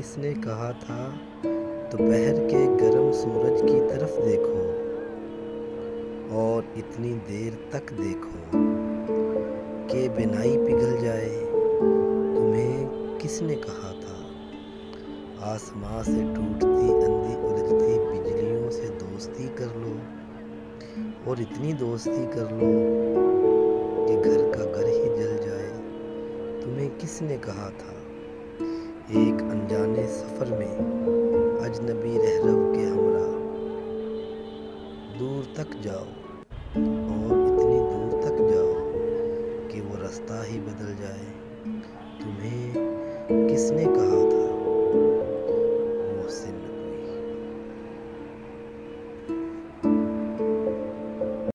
کس نے کہا تھا دوپہر کے گرم سورج کی طرف دیکھو اور اتنی دیر تک دیکھو کہ بینائی پگھل جائے؟ تمہیں کس نے کہا تھا آسماں سے ٹوٹتی اندھی الجھتی بجلیوں سے دوستی کر لو اور اتنی دوستی کر لو کہ گھر کا گھر ہی جل جائے؟ تمہیں کس نے کہا تھا ایک انجانے سفر میں اجنبی رہرو کے ہمراہ دور تک جاؤ